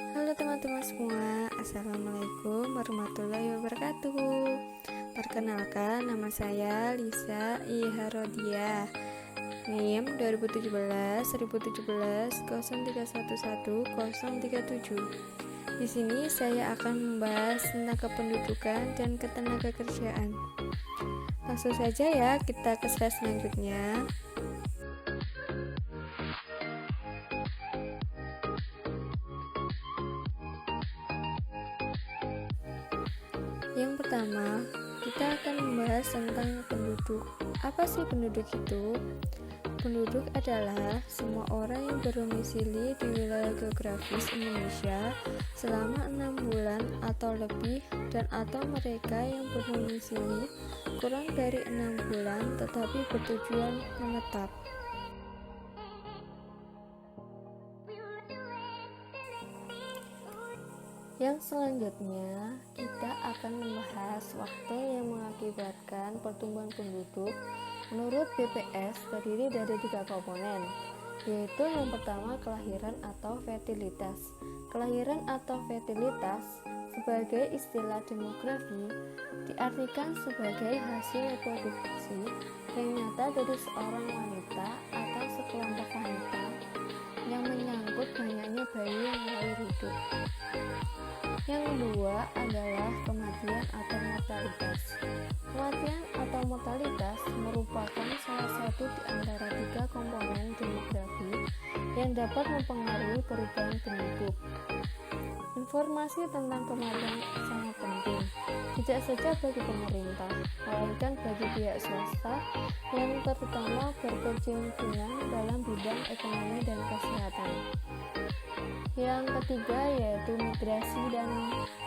Halo teman-teman semua, Assalamualaikum warahmatullahi wabarakatuh. Perkenalkan, nama saya Lisa Iharodiah, NIM 2017 0311037. Di sini saya akan membahas tentang kependudukan dan ketenagakerjaan. Langsung saja ya, kita ke slide selanjutnya. Yang pertama, kita akan membahas tentang penduduk. Apa sih penduduk itu? Penduduk adalah semua orang yang berdomisili di wilayah geografis Indonesia selama 6 bulan atau lebih dan atau mereka yang berdomisili kurang dari 6 bulan tetapi bertujuan menetap. Yang selanjutnya, kita akan membahas faktor yang mengakibatkan pertumbuhan penduduk. Menurut BPS, terdiri dari 3 komponen, yaitu yang pertama kelahiran atau fertilitas. Kelahiran atau fertilitas sebagai istilah demografi diartikan sebagai hasil reproduksi yang nyata dari seorang wanita atau sekelompok wanita yang menyangkut banyaknya bayi yang lahir hidup. Yang kedua adalah kematian atau mortalitas. Kematian atau mortalitas merupakan salah satu di antara 3 komponen demografi yang dapat mempengaruhi perubahan penduduk. Informasi tentang kematian sangat penting, tidak saja bagi pemerintah, melainkan bagi pihak swasta yang terutama berkepentingan dalam bidang ekonomi dan kesehatan. Yang ketiga yaitu migrasi dan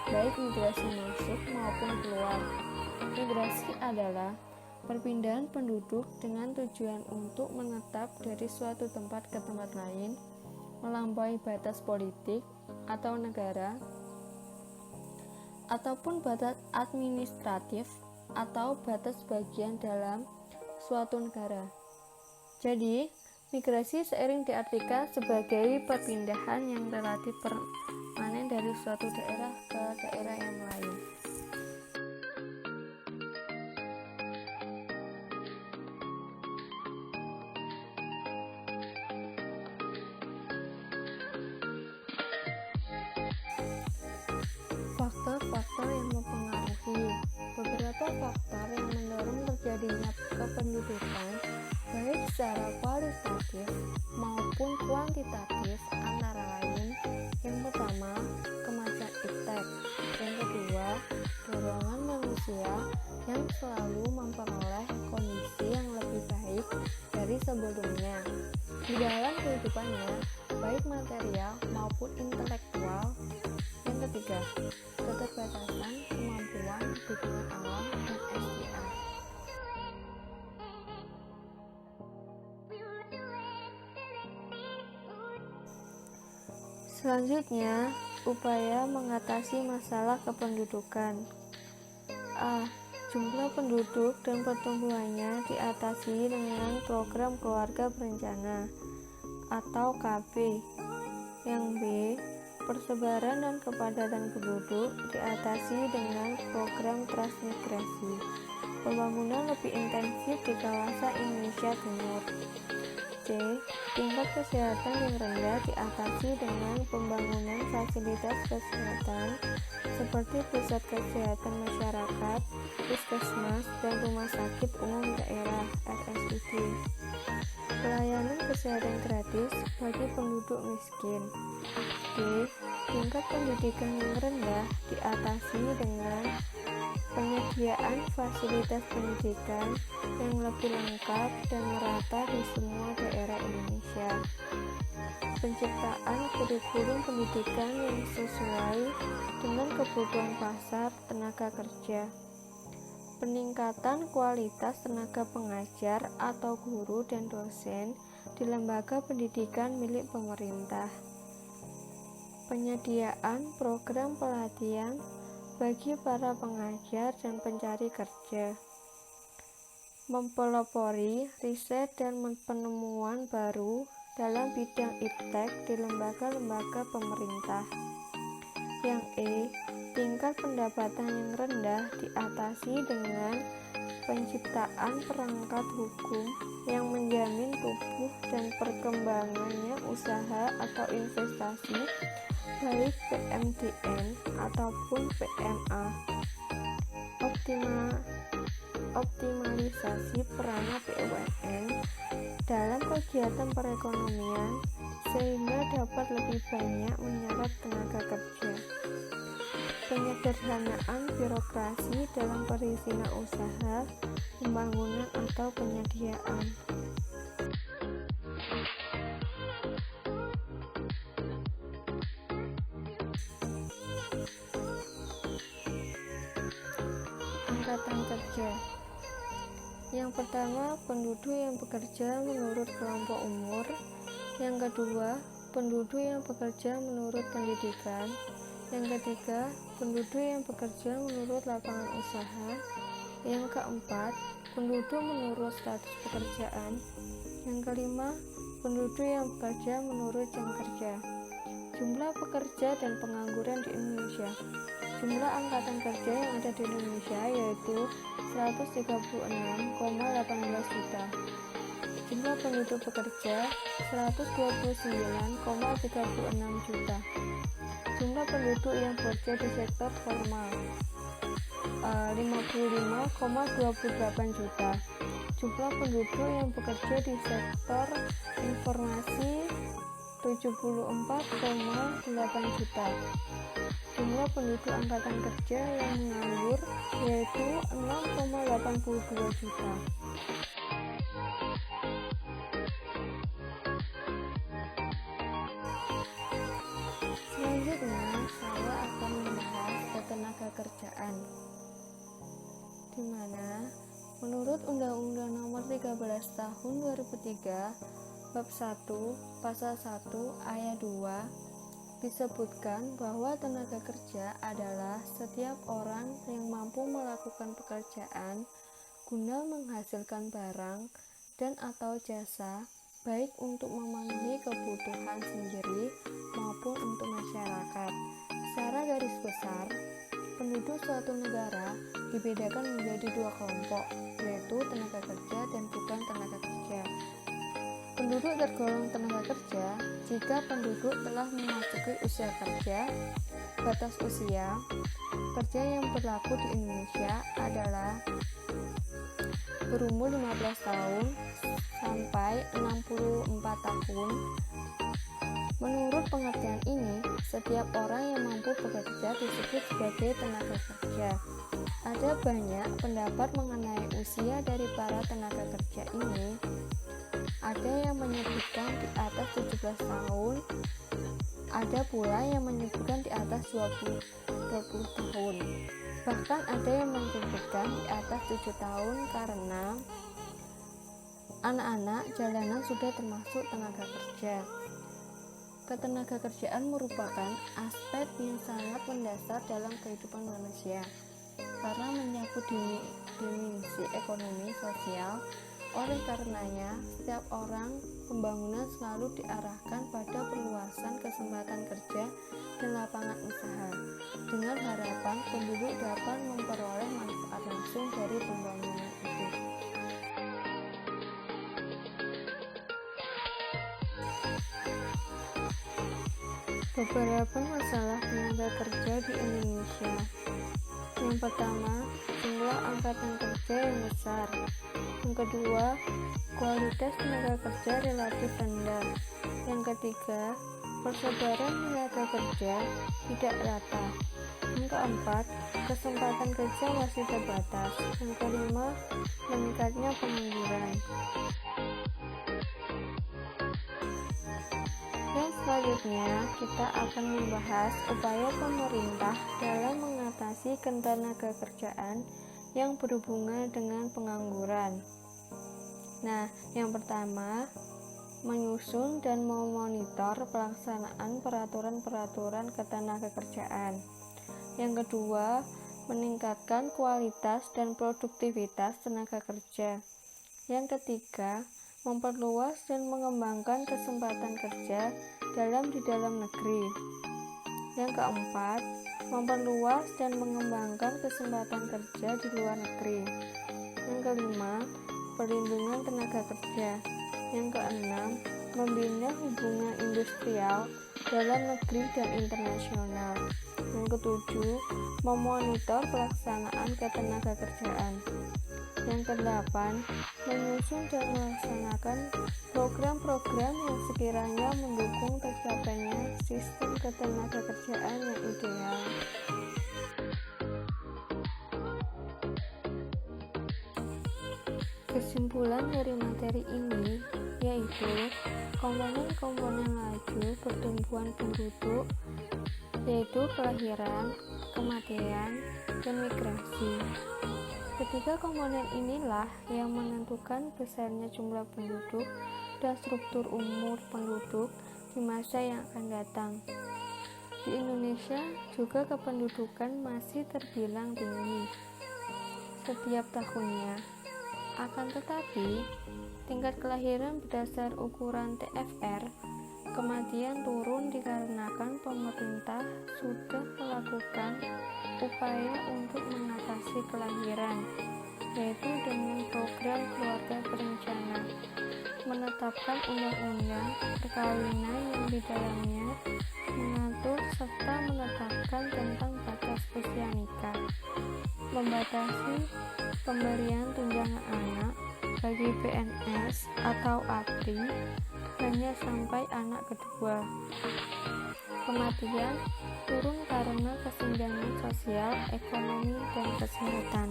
baik migrasi masuk maupun keluar. Migrasi adalah perpindahan penduduk dengan tujuan untuk menetap dari suatu tempat ke tempat lain, melampaui batas politik atau negara, ataupun batas administratif atau batas bagian dalam suatu negara. Jadi, migrasi sering diartikan sebagai perpindahan yang relatif permanen dari suatu daerah ke daerah yang lain. Faktor-faktor yang mempengaruhi. Beberapa faktor yang mendorong terjadinya kependudukan baik secara kualitatif maupun kuantitatif antara lain: yang pertama, kemajuan iptek; yang kedua, dorongan manusia yang selalu memperoleh kondisi yang lebih baik dari sebelumnya di dalam kehidupannya, baik material maupun intelektual; yang ketiga, keterbatasan kemampuan dukungan alam dan SDA. Selanjutnya, upaya mengatasi masalah kependudukan. A. Jumlah penduduk dan pertumbuhannya diatasi dengan program keluarga berencana atau KB. Yang B. Persebaran dan kepadatan penduduk diatasi dengan program transmigrasi. Pembangunan lebih intensif di kawasan Indonesia Timur. C. Tingkat kesehatan yang rendah diatasi dengan pembangunan fasilitas kesehatan seperti pusat kesehatan masyarakat, puskesmas, dan rumah sakit umum daerah (RSUD). Pelayanan kesehatan gratis bagi penduduk miskin. D. Tingkat pendidikan yang rendah diatasi dengan penyediaan fasilitas pendidikan yang lebih lengkap dan merata di semua daerah Indonesia. Penciptaan kurikulum pendidikan yang sesuai dengan kebutuhan pasar tenaga kerja. Peningkatan kualitas tenaga pengajar atau guru dan dosen di lembaga pendidikan milik pemerintah. Penyediaan program pelatihan bagi para pengajar dan pencari kerja. Mempelopori riset dan penemuan baru dalam bidang iptek di lembaga-lembaga pemerintah. Yang E, tingkat pendapatan yang rendah diatasi dengan penciptaan perangkat hukum yang menjamin tumbuh dan perkembangannya usaha atau investasi, baik PMDN ataupun PMA. Optimalisasi peranan BUMN dalam kegiatan perekonomian sehingga dapat lebih banyak menyerap tenaga kerja. Penyederhanaan birokrasi dalam perizinan usaha, pembangunan atau penyediaan. Angkatan kerja. Yang pertama, penduduk yang bekerja menurut kelompok umur. Yang kedua, penduduk yang bekerja menurut pendidikan. Yang ketiga, penduduk yang bekerja menurut lapangan usaha. Yang keempat, penduduk menurut status pekerjaan. Yang kelima, penduduk yang bekerja menurut jam kerja. Jumlah pekerja dan pengangguran di Indonesia. Jumlah angkatan kerja yang ada di Indonesia yaitu 136,18 juta. Jumlah penduduk bekerja 129,36 juta. Jumlah penduduk yang bekerja di sektor formal 55,28 juta. Jumlah penduduk yang bekerja di sektor informasi 74,8 juta. Jumlah penduduk angkatan kerja yang menganggur yaitu 6,82 juta. Selanjutnya, saya akan membahas ketenaga kerjaan, di mana menurut Undang-Undang Nomor 13 Tahun 2003 Bab 1 Pasal 1 Ayat 2 disebutkan bahwa tenaga kerja adalah setiap orang yang mampu melakukan pekerjaan guna menghasilkan barang dan atau jasa, baik untuk memenuhi kebutuhan sendiri maupun untuk masyarakat. Secara garis besar, penduduk suatu negara dibedakan menjadi dua kelompok, yaitu tenaga kerja dan bukan tenaga kerja. Penduduk tergolong tenaga kerja jika penduduk telah memasuki usia kerja. Batas usia kerja yang berlaku di Indonesia adalah berumur 15 tahun sampai 64 tahun. Menurut pengertian ini, setiap orang yang mampu bekerja disebut sebagai tenaga kerja. Ada banyak pendapat mengenai usia dari para tenaga kerja ini. Ada yang menyebutkan di atas 17 tahun, ada pula yang menyebutkan di atas 20 tahun. Bahkan ada yang menyebutkan di atas 7 tahun karena anak-anak jalanan sudah termasuk tenaga kerja. Ketenaga kerjaan merupakan aspek yang sangat mendasar dalam kehidupan manusia karena menyangkut dimensi ekonomi sosial. Oleh karenanya, setiap orang pembangunan selalu diarahkan pada perluasan kesempatan kerja dan lapangan usaha dengan harapan penduduk dapat memperoleh manfaat langsung dari pembangunan itu. Beberapa masalah tenaga kerja di Indonesia. Yang pertama, jumlah angkatan kerja yang besar. Yang kedua, kualitas tenaga kerja relatif rendah. Yang ketiga, persebaran tenaga kerja tidak rata. Yang keempat, kesempatan kerja masih terbatas. Yang kelima, meningkatnya pengangguran. Dan selanjutnya, kita akan membahas upaya pemerintah dalam mengatasi ketenaga kerjaan yang berhubungan dengan pengangguran. Nah, yang pertama, menyusun dan memonitor pelaksanaan peraturan-peraturan ketenaga kerjaan. Yang kedua, meningkatkan kualitas dan produktivitas tenaga kerja. Yang ketiga, memperluas dan mengembangkan kesempatan kerja di dalam negeri. Yang keempat, memperluas dan mengembangkan kesempatan kerja di luar negeri. Yang kelima, perlindungan tenaga kerja. Yang keenam, membina hubungan industrial dalam negeri dan internasional. Yang ketujuh, memonitor pelaksanaan ketenagakerjaan. Yang kedelapan, menyusun dan melaksanakan program-program yang sekiranya mendukung tercapainya sistem ketenagakerjaan yang ideal. Kesimpulan dari materi ini yaitu komponen-komponen laju pertumbuhan penduduk, yaitu kelahiran, kematian, dan migrasi. Ketiga komponen inilah yang menentukan besarnya jumlah penduduk dan struktur umur penduduk di masa yang akan datang. Di Indonesia juga kependudukan masih terbilang tinggi setiap tahunnya. Akan tetapi, tingkat kelahiran berdasar ukuran TFR, kematian turun dikarenakan pemerintah sudah melakukan upaya untuk mengatasi kelahiran, yaitu dengan program keluarga berencana, menetapkan undang-undang perkawinan yang di dalamnya mengatur serta menetapkan tentang batas usia nikah, membatasi pemberian tunjangan anak bagi PNS atau ABRI hanya sampai anak kedua. Kematian turun karena kesenjangan sosial, ekonomi, dan kesehatan.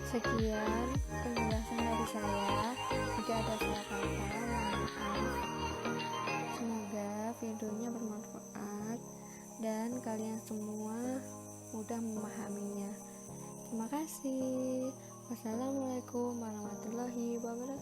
Sekian penjelasan dari saya. Jika ada salah kata, mohon maaf. Semoga videonya bermanfaat dan kalian semua mudah memahaminya. Terima kasih. Wassalamualaikum warahmatullahi wabarakatuh.